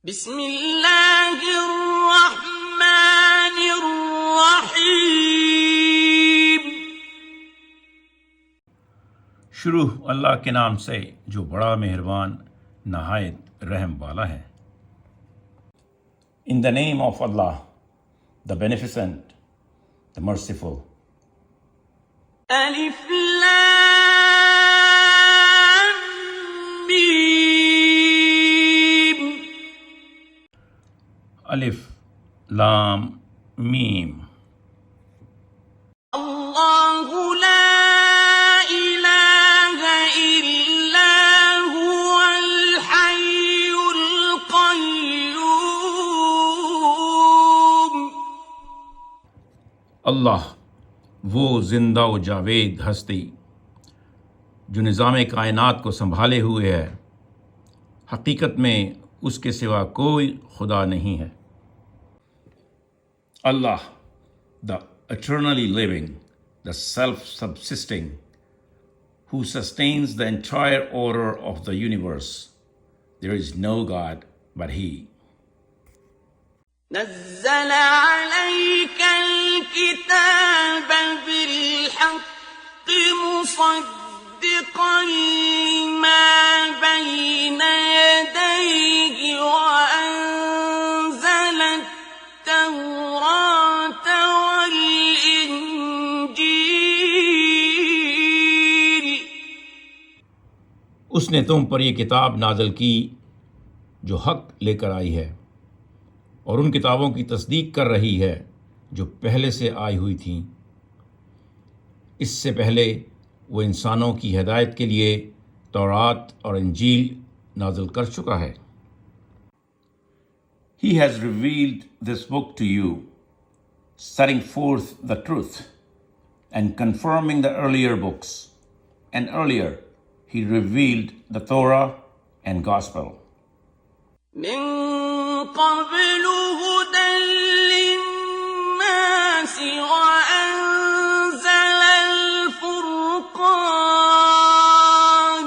بسم اللہ الرحمن الرحیم۔ شروع اللہ کے نام سے جو بڑا مہربان نہایت رحم والا ہے۔ In the name of Allah, the Beneficent, the Merciful. الف لام میم۔ الف لام میم۔ اللہ لا الہ الا هو الحی القیوم۔ اللہ وہ زندہ و جاوید ہستی جو نظام کائنات کو سنبھالے ہوئے ہے، حقیقت میں اس کے سوا کوئی خدا نہیں ہے۔ اللہ the eternally living, the self-subsisting, who sustains the entire order of the universe. There is no God but He. نزل عليك الكتاب بالحق مصدقا لما بين يديه وأنزل التوراة والإنجيل۔ اس نے تم پر یہ کتاب نازل کی جو حق لے کر آئی ہے اور ان کتابوں کی تصدیق کر رہی ہے جو پہلے سے آئی ہوئی تھیں۔ اس سے پہلے وہ انسانوں کی ہدایت کے لیے تورات اور انجیل نازل کر چکا ہے۔ He has revealed this book to you, setting forth the truth and confirming the earlier books. And earlier, he revealed the Torah and Gospel. من قبل هدى للناس وأنزل الفرقان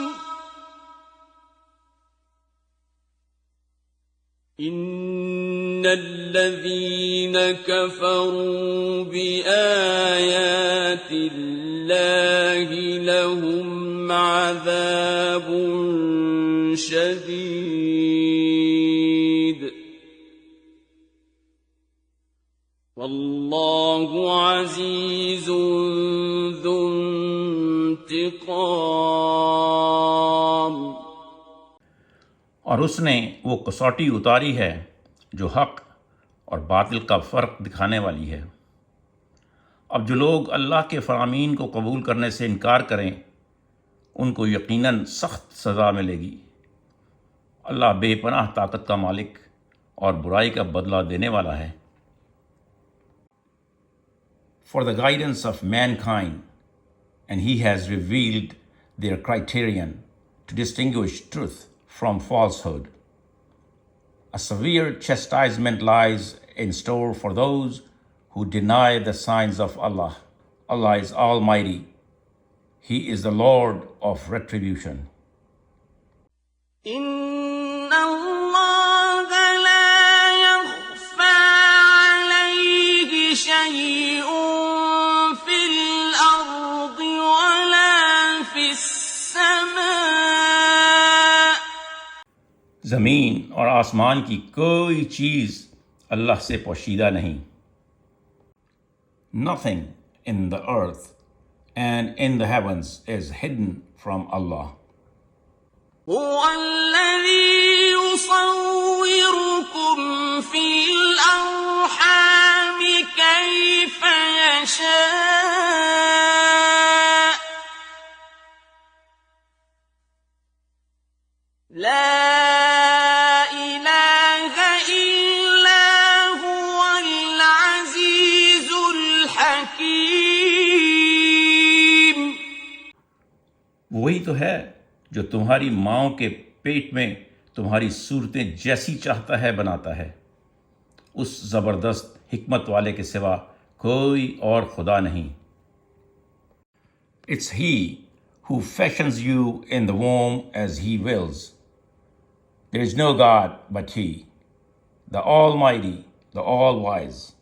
إن الذين كفروا بآيات الله لهم عذاب شديد واللہ عزیز ذو انتقام۔ اور اس نے وہ کسوٹی اتاری ہے جو حق اور باطل کا فرق دکھانے والی ہے۔ اب جو لوگ اللہ کے فرامین کو قبول کرنے سے انکار کریں ان کو یقیناً سخت سزا ملے گی۔ اللہ بے پناہ طاقت کا مالک اور برائی کا بدلہ دینے والا ہے۔ For the guidance of mankind, and He has revealed their criterion to distinguish truth from falsehood. A severe chastisement lies in store for those who deny the signs of Allah. Allah is Almighty. He is the Lord of retribution. إن الله لا يخفى عليه شيء في الأرض ولا في السماء۔ زمین اور آسمان کی کوئی چیز اللہ سے پوشیدہ نہیں۔ Nothing in the earth and in the heavens is hidden from Allah. هو الذي يصوركم في الأرحام كيف يشاء لا إله إلا هو العزيز الحكيم۔ وہی تو ہے جو تمہاری ماؤں کے پیٹ میں تمہاری صورتیں جیسی چاہتا ہے بناتا ہے۔ اس زبردست حکمت والے کے سوا کوئی اور خدا نہیں۔ It's He who fashions you in the womb as He wills. There is no God but He. the Almighty, the All-Wise.